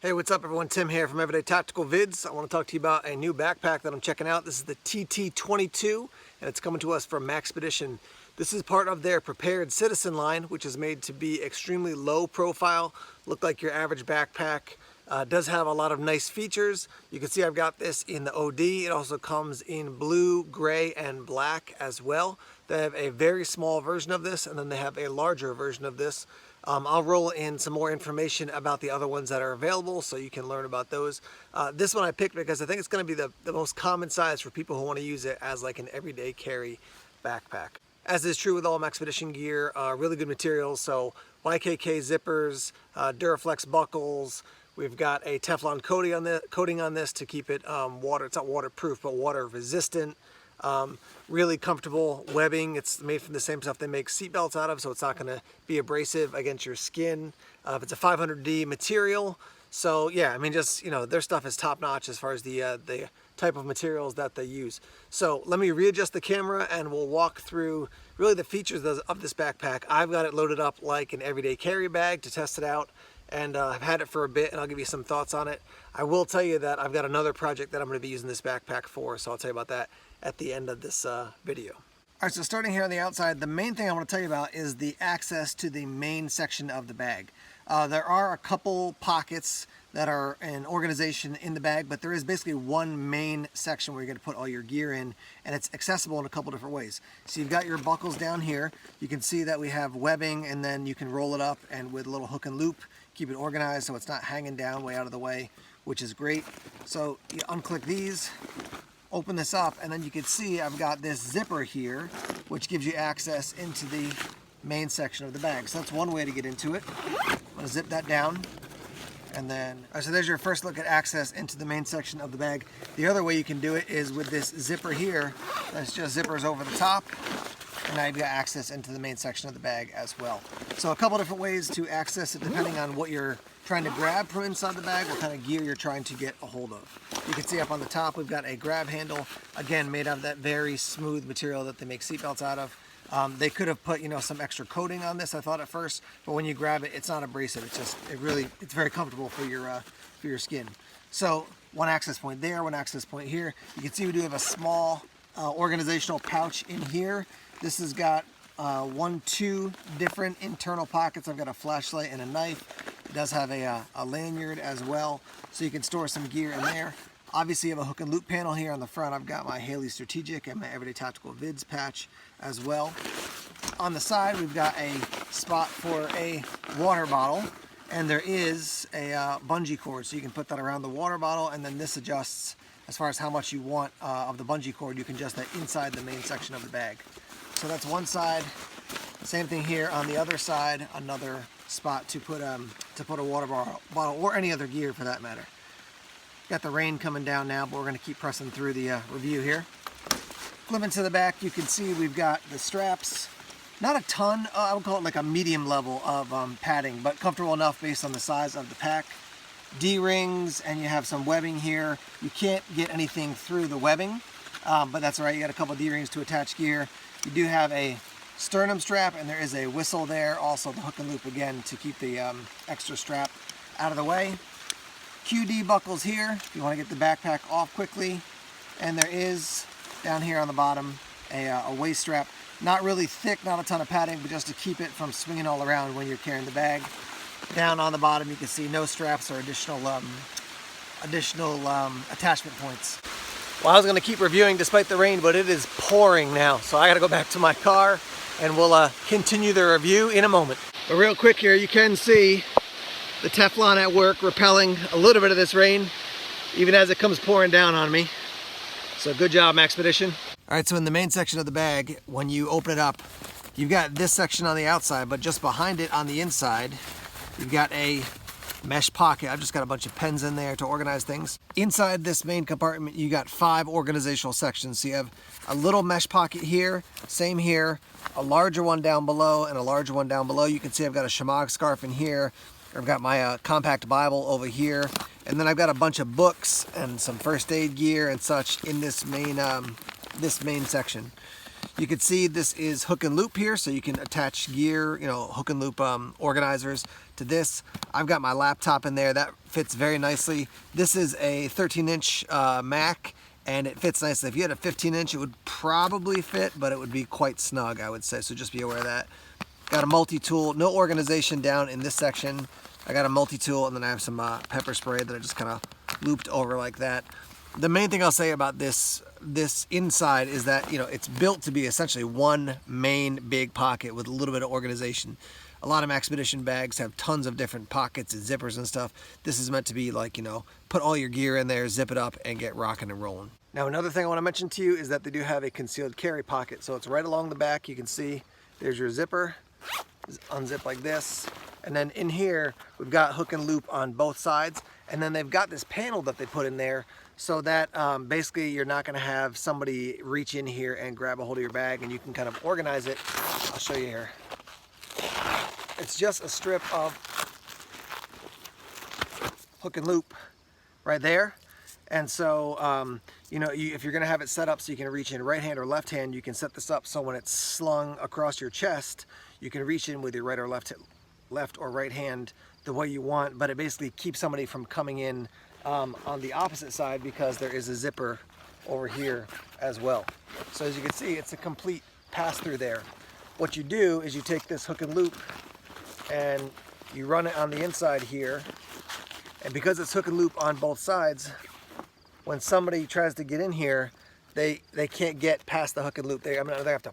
Hey, what's up everyone? Tim here from Everyday Tactical Vids. I want to talk to you about a new backpack that I'm checking out. This is the TT22 and it's coming to us from Maxpedition. This is part of their Prepared Citizen line, which is made to be extremely low profile, look like your average backpack. Does have a lot of nice features. You can see I've got this in the OD. It also comes in blue, gray, and black as well. They have a very small version of this, and then they have a larger version of this. I'll roll in some more information about the other ones that are available so you can learn about those. This one I picked because I think it's going to be the most common size for people who want to use it as like an everyday carry backpack. As is true with all Maxpedition gear, really good materials. So YKK zippers, Duraflex buckles. We've got a Teflon coating on this to keep it it's not waterproof, but water resistant. Really comfortable webbing. It's made from the same stuff they make seatbelts out of, so it's not going to be abrasive against your skin. It's a 500D material, so yeah, I mean, just, you know, their stuff is top notch as far as the type of materials that they use. So let me readjust the camera and we'll walk through really the features of this backpack. I've got it loaded up like an everyday carry bag to test it out, and I've had it for a bit and I'll give you some thoughts on it. I will tell you that I've got another project that I'm going to be using this backpack for, so I'll tell you about that at the end of this video. All right, so starting here on the outside, the main thing I want to tell you about is the access to the main section of the bag. There are a couple pockets that are an organization in the bag, but there is basically one main section where you're going to put all your gear in, and it's accessible in a couple different ways. So you've got your buckles down here. You can see that we have webbing, and then you can roll it up and with a little hook and loop, keep it organized so it's not hanging down way out of the way, which is great. So you unclick these, open this up, and then you can see I've got this zipper here, which gives you access into the main section of the bag. So that's one way to get into it. I'm going to zip that down, and then, all right, so there's your first look at access into the main section of the bag. The other way you can do it is with this zipper here. That's just zippers over the top, and now you've got access into the main section of the bag as well. So a couple different ways to access it depending on what you're trying to grab from inside the bag, what kind of gear you're trying to get a hold of. You can see up on the top we've got a grab handle, again made out of that very smooth material that they make seatbelts out of. They could have put, you know, some extra coating on this, I thought at first, but when you grab it, it's not abrasive. It's very comfortable for your skin. So one access point there, one access point here. You can see we do have a small organizational pouch in here. This has got two different internal pockets. I've got a flashlight and a knife. It does have a lanyard as well, so you can store some gear in there. Obviously you have a hook and loop panel here on the front. I've got my Haley Strategic and my Everyday Tactical Vids patch as well. On the side we've got a spot for a water bottle, and there is a bungee cord, so you can put that around the water bottle, and then this adjusts as far as how much you want of the bungee cord. You can adjust that inside the main section of the bag. So that's one side. Same thing here on the other side, another spot to put a water bottle or any other gear for that matter. Got the rain coming down now, but we're going to keep pressing through the review here. Flipping to the back, you can see we've got the straps. Not a ton, I would call it like a medium level of padding, but comfortable enough based on the size of the pack. D-rings, and you have some webbing here. You can't get anything through the webbing, but that's all right. You got a couple D-rings to attach gear. You do have a sternum strap, and there is a whistle there. Also the hook and loop again to keep the extra strap out of the way. QD buckles here if you want to get the backpack off quickly. And there is down here on the bottom a waist strap. Not really thick, not a ton of padding, but just to keep it from swinging all around when you're carrying the bag. Down on the bottom you can see no straps or additional attachment points. Well, I was going to keep reviewing despite the rain, but it is pouring now, so I got to go back to my car and we'll continue the review in a moment. But real quick here, you can see the Teflon at work repelling a little bit of this rain, even as it comes pouring down on me. So good job, Maxpedition. All right, so in the main section of the bag, when you open it up, you've got this section on the outside, but just behind it on the inside, you've got a mesh pocket. I've just got a bunch of pens in there to organize things. Inside this main compartment, you got 5 organizational sections. So you have a little mesh pocket here, same here, a larger one down below, and a larger one down below. You can see I've got a shamag scarf in here. I've got my compact Bible over here, and then I've got a bunch of books and some first aid gear and such in this main section. You can see this is hook and loop here, so you can attach gear, hook and loop organizers to this. I've got my laptop in there. That fits very nicely. This is a 13-inch Mac, and it fits nicely. If you had a 15-inch, it would probably fit, but it would be quite snug, I would say, so just be aware of that. Got a multi-tool, no organization down in this section. I got a multi-tool, and then I have some pepper spray that I just kind of looped over like that. The main thing I'll say about this inside is that, it's built to be essentially one main big pocket with a little bit of organization. A lot of Maxpedition bags have tons of different pockets and zippers and stuff. This is meant to be like, put all your gear in there, zip it up, and get rocking and rolling. Now, another thing I want to mention to you is that they do have a concealed carry pocket. So it's right along the back. You can see there's your zipper. Unzip like this, and then in here we've got hook and loop on both sides, and then they've got this panel that they put in there so that basically you're not going to have somebody reach in here and grab a hold of your bag, and you can kind of organize it. I'll show you here. It's just a strip of hook and loop right there, and so if you're going to have it set up so you can reach in right hand or left hand, you can set this up so when it's slung across your chest, you can reach in with your right or left or right hand the way you want, but it basically keeps somebody from coming in on the opposite side because there is a zipper over here as well. So as you can see, it's a complete pass-through there. What you do is you take this hook and loop and you run it on the inside here, and because it's hook and loop on both sides, when somebody tries to get in here, they can't get past the hook and loop. They have to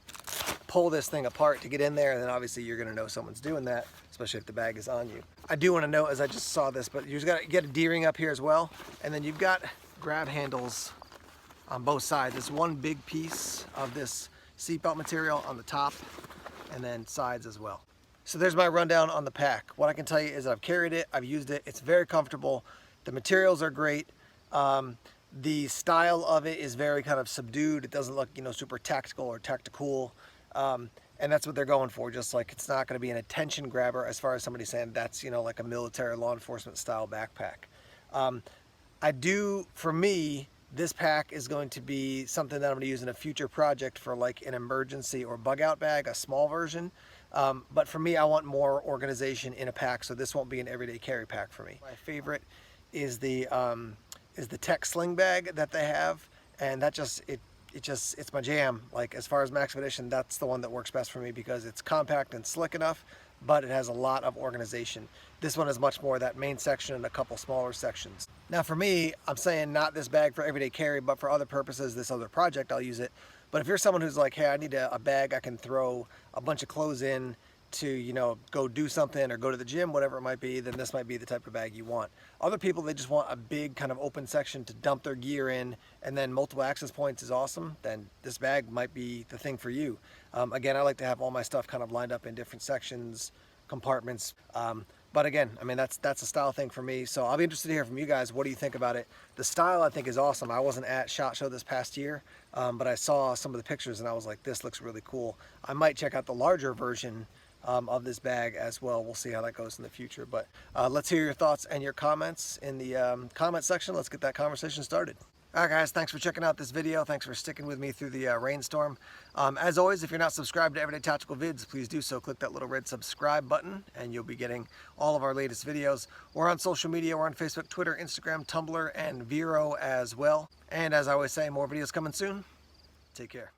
pull this thing apart to get in there, and then obviously you're going to know someone's doing that, especially if the bag is on you. I do want to note, as I just saw this, but you just got to get a D-ring up here as well, and then you've got grab handles on both sides. It's one big piece of this seatbelt material on the top, and then sides as well. So there's my rundown on the pack. What I can tell you is that I've carried it, I've used it, it's very comfortable, the materials are great. The style of it is very kind of subdued. It doesn't look, super tactical or tactical. And that's what they're going for. Just like it's not going to be an attention grabber as far as somebody saying that's, like a military law enforcement style backpack. For me, this pack is going to be something that I'm going to use in a future project for like an emergency or bug out bag, a small version. But for me, I want more organization in a pack, so this won't be an everyday carry pack for me. My favorite is the tech sling bag that they have, and that it's my jam. Like as far as Maxpedition, that's the one that works best for me because it's compact and slick enough, but it has a lot of organization. This one is much more that main section and a couple smaller sections. Now for me, I'm saying not this bag for everyday carry, but for other purposes, this other project, I'll use it. But if you're someone who's like, hey, I need a bag I can throw a bunch of clothes in to, go do something or go to the gym, whatever it might be, then this might be the type of bag you want. Other people, they just want a big kind of open section to dump their gear in, and then multiple access points is awesome, then this bag might be the thing for you. Again, I like to have all my stuff kind of lined up in different sections, compartments. But again, that's a style thing for me. So I'll be interested to hear from you guys. What do you think about it? The style I think is awesome. I wasn't at SHOT Show this past year, but I saw some of the pictures and I was like, this looks really cool. I might check out the larger version of this bag as well. We'll see how that goes in the future. But let's hear your thoughts and your comments in the comment section. Let's get that conversation started. All right, guys, thanks for checking out this video. Thanks for sticking with me through the rainstorm. As always, if you're not subscribed to Everyday Tactical Vids, please do so. Click that little red subscribe button, and you'll be getting all of our latest videos. We're on social media. We're on Facebook, Twitter, Instagram, Tumblr, and Vero as well. And as I always say, more videos coming soon. Take care.